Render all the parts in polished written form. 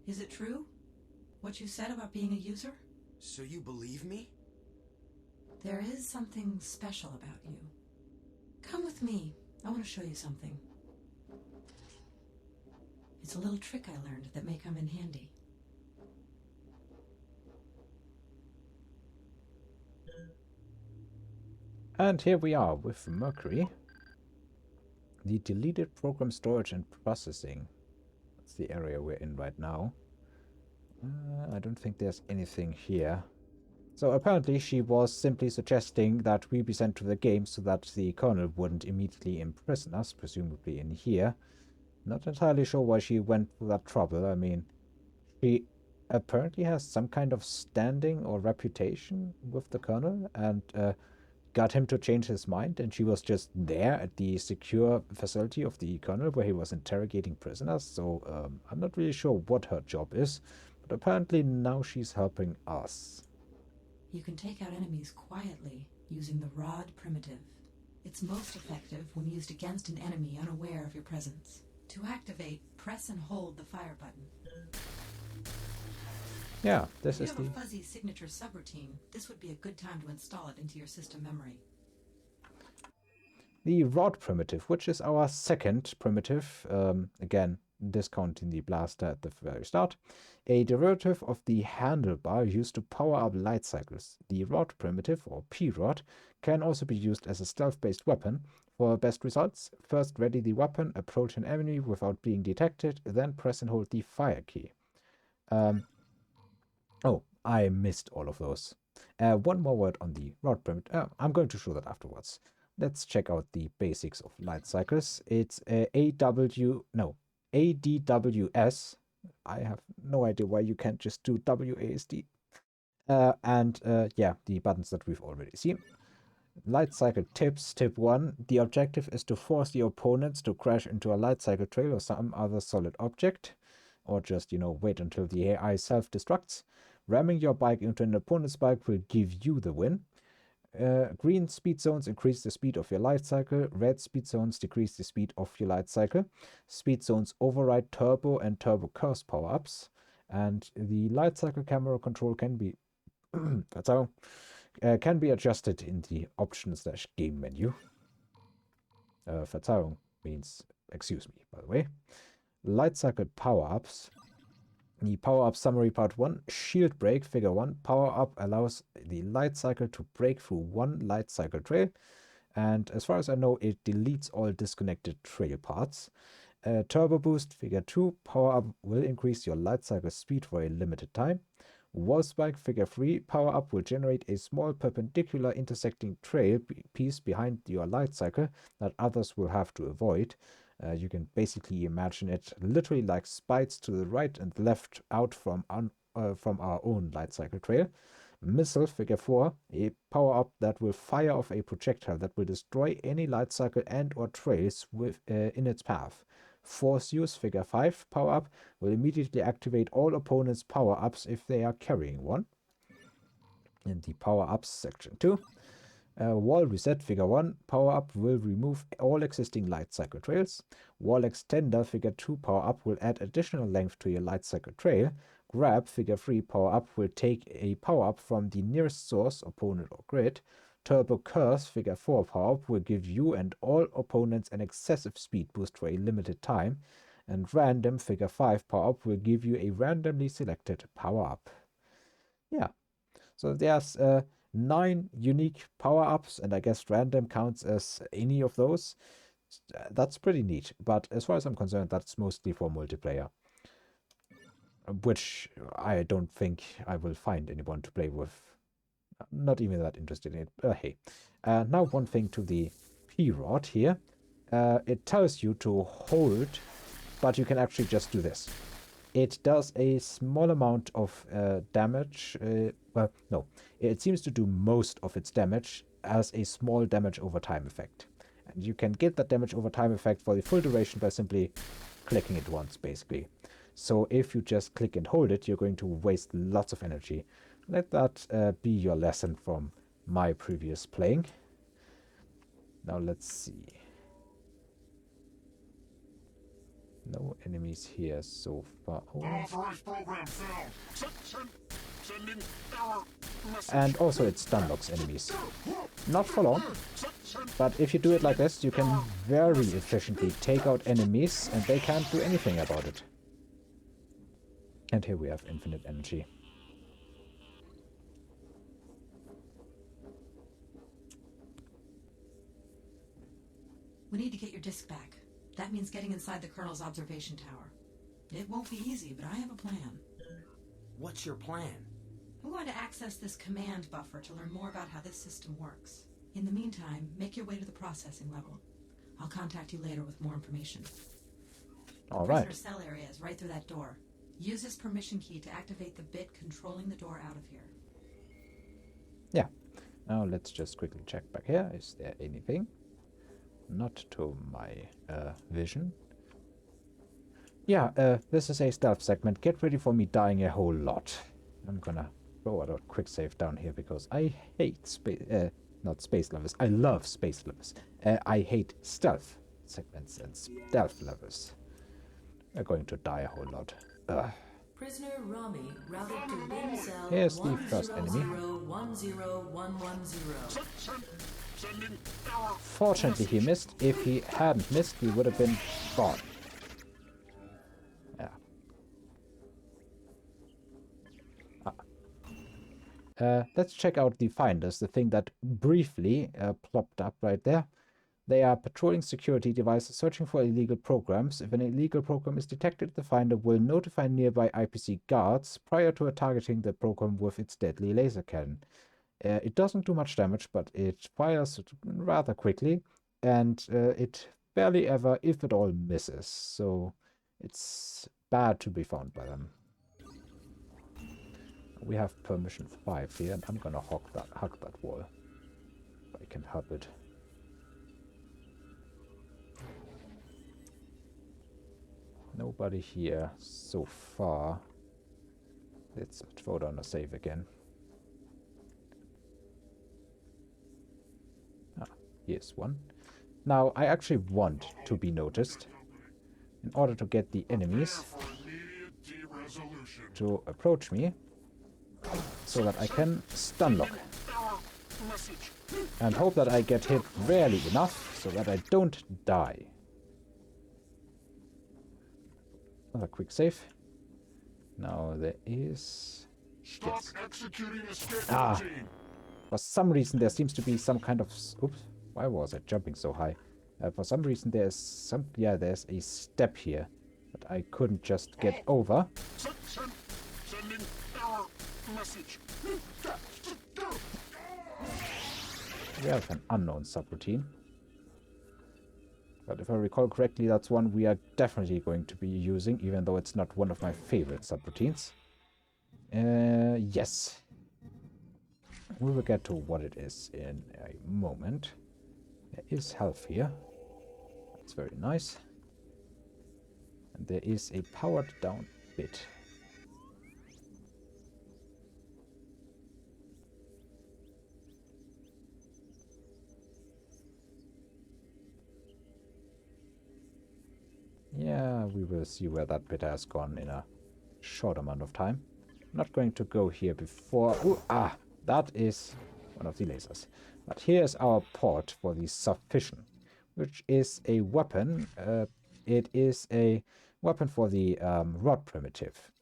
Is it true? What you said about being a user? So you believe me? There is something special about you. Come with me. I want to show you something. It's a little trick I learned that may come in handy. And here we are with Mercury. The deleted program storage and processing. That's the area we're in right now. I don't think there's anything here. So apparently she was simply suggesting that we be sent to the game so that the kernel wouldn't immediately imprison us, presumably in here. Not entirely sure why she went through that trouble. I mean, she apparently has some kind of standing or reputation with the kernel and got him to change his mind, and she was just there at the secure facility of the kernel where he was interrogating prisoners. So I'm not really sure what her job is, but apparently now she's helping us. You can take out enemies quietly using the rod primitive. It's most effective when used against an enemy unaware of your presence. To activate, press and hold the fire button. Yeah, this if is you have a fuzzy signature subroutine, this would be a good time to install it into your system memory. the rod primitive, which is our second primitive, again, discounting the blaster at the very start, a derivative of the handlebar used to power up light cycles. The rod primitive, or P-rod, can also be used as a stealth-based weapon. For best results, first ready the weapon, approach an enemy without being detected, then press and hold the fire key. Oh, I missed all of those. One more word on the rod primitive. I'm going to show that afterwards. Let's check out the basics of light cycles. It's ADWS. I have no idea why you can't just do WASD. Yeah, the buttons that we've already seen. Light cycle tips. Tip 1. The objective is to force the opponents to crash into a light cycle trail or some other solid object. Or just, wait until the AI self-destructs. Ramming your bike into an opponent's bike will give you the win. Green speed zones increase the speed of your light cycle. Red speed zones decrease the speed of your light cycle. Speed zones override turbo and turbo curse power-ups. And the light cycle camera control can be can be adjusted in the options/game menu. Verzerrung means excuse me, by the way. Light cycle power-ups. The power-up summary part 1, shield break, figure 1. Power-up allows the light cycle to break through one light cycle trail. And as far as I know, it deletes all disconnected trail parts. Turbo boost, figure 2. Power-up will increase your light cycle speed for a limited time. Wall spike, figure 3. Power-up will generate a small perpendicular intersecting trail piece behind your light cycle that others will have to avoid. You can basically imagine it literally like spikes to the right and left out from our own light cycle trail. Missile, figure 4, a power-up that will fire off a projectile that will destroy any light cycle and or trails in its path. Force use, figure 5, power-up will immediately activate all opponents' power-ups if they are carrying one. In the power-ups section 2. Wall reset, figure 1, power-up will remove all existing light cycle trails. Wall extender, figure 2, power-up will add additional length to your light cycle trail. Grab, figure 3, power-up will take a power-up from the nearest source, opponent or grid. Turbo curse, figure 4, power-up will give you and all opponents an excessive speed boost for a limited time. And random, figure 5, power-up will give you a randomly selected power-up. Yeah, so there's 9 unique power-ups, and I guess random counts as any of those. That's pretty neat, but as far as I'm concerned, that's mostly for multiplayer, which I don't think I will find anyone to play with. Not even that interested in it. Hey, now one thing to the P-rod here. It tells you to hold, but you can actually just do this. It does a small amount of damage. Well, no, it seems to do most of its damage as a small damage over time effect. And you can get that damage over time effect for the full duration by simply clicking it once, basically. So if you just click and hold it, you're going to waste lots of energy. Let that be your lesson from my previous playing. Now let's see. No enemies here so far. Oh. Unauthorized program failed. Sending error message. And also it Stunlocks enemies. Not for long, but if you do it like this, you can very efficiently take out enemies and they can't do anything about it. And here we have infinite energy. We need to get your disk back. That means getting inside the Colonel's observation tower. It won't be easy, but I have a plan. What's your plan? I'm going to access this command buffer to learn more about how this system works. In the meantime, make your way to the processing level. I'll contact you later with more information. All The right. prisoner cell area is right through that door. Use this permission key to activate the bit controlling the door out of here. Yeah. Now let's just quickly check back here. Is there anything? Not to my vision. Yeah, this is a stealth segment. Get ready for me dying a whole lot. I'm gonna throw out a quick save down here because I hate space, not space levels. I love space levels. I hate stealth segments and stealth levels. We're going to die a whole lot. Prisoner Rami routed to bin cell Here's the first enemy. 1010110. Sending error. Fortunately, he missed. If he hadn't missed, we would have been gone. Yeah. Let's check out the finders, the thing that briefly plopped up right there. They are patrolling security devices, searching for illegal programs. If an illegal program is detected, the finder will notify nearby IPC guards prior to targeting the program with its deadly laser cannon. It doesn't do much damage, but it fires rather quickly, and it barely ever, if at all, misses. So it's bad to be found by them. We have permission 5 here, and I'm gonna hug that wall if I can help it. Nobody here so far. Let's throw down a save again. Ah, here's one. Now, I actually want to be noticed in order to get the enemies to approach me so that I can stunlock and hope that I get hit rarely enough so that I don't die. Another quick save. Now there is... Yes. For some reason there seems to be some kind of... Oops. Why was I jumping so high? For some reason there's some... Yeah, there's a step here that I couldn't just get over. Sending error message. We have an unknown subroutine. But if I recall correctly, that's one we are definitely going to be using, even though it's not one of my favorite subroutines. Yes. We will get to what it is in a moment. There is health here. That's very nice. And there is a powered down bit. Yeah, we will see where that bit has gone in a short amount of time. I'm not going to go here before... Ooh, that is one of the lasers. But here's our port for the Sufficient, which is a weapon. It is a weapon for the rod primitive.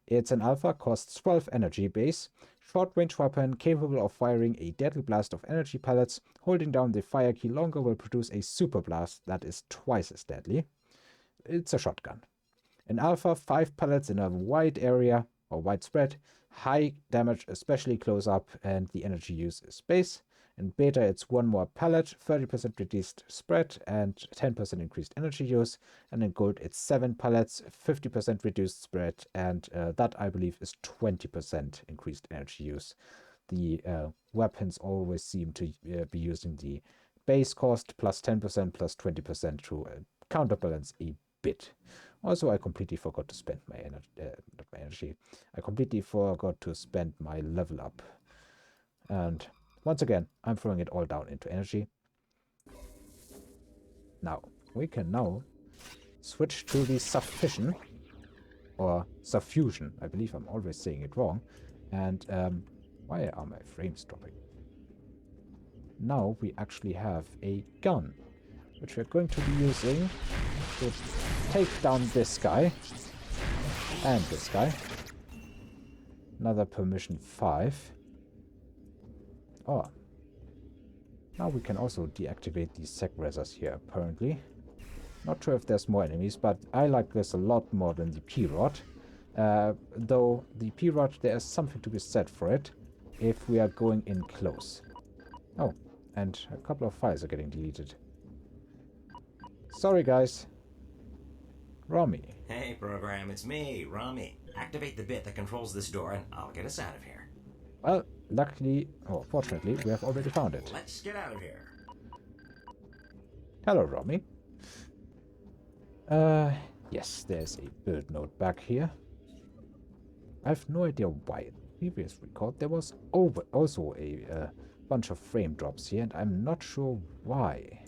It's an alpha, costs 12 energy base, short-range weapon capable of firing a deadly blast of energy pellets. Holding down the fire key longer will produce a super blast that is twice as deadly. It's a shotgun. In alpha, 5 pellets in a wide area or widespread, high damage, especially close up, and the energy use is base. In beta, it's 1 more pellet, 30% reduced spread, and 10% increased energy use. And in gold, it's 7 pellets, 50% reduced spread, and that I believe is 20% increased energy use. The weapons always seem to be using the base cost plus 10% plus 20% to counterbalance a bit. Also, I completely forgot to spend my energy. I completely forgot to spend my level up. And once again, I'm throwing it all down into energy. Now, we can now switch to the suffusion, or suffusion. I believe I'm always saying it wrong. And why are my frames dropping? Now we actually have a gun, which we're going to be using to take down this guy and this guy. Another permission 5. Oh. Now we can also deactivate these sec resers here, apparently. Not sure if there's more enemies, but I like this a lot more than the P-Rod. Though the P-Rod, there is something to be said for it if we are going in close. Oh, and a couple of files are getting deleted. Sorry, guys. Rami. Hey, program, it's me, Rami. Activate the bit that controls this door and I'll get us out of here. Well, luckily, or fortunately, we have already found it. Let's get out of here. Hello, Rami. Yes, there's a build node back here. I have no idea why. In the previous record, there was also a bunch of frame drops here, and I'm not sure why.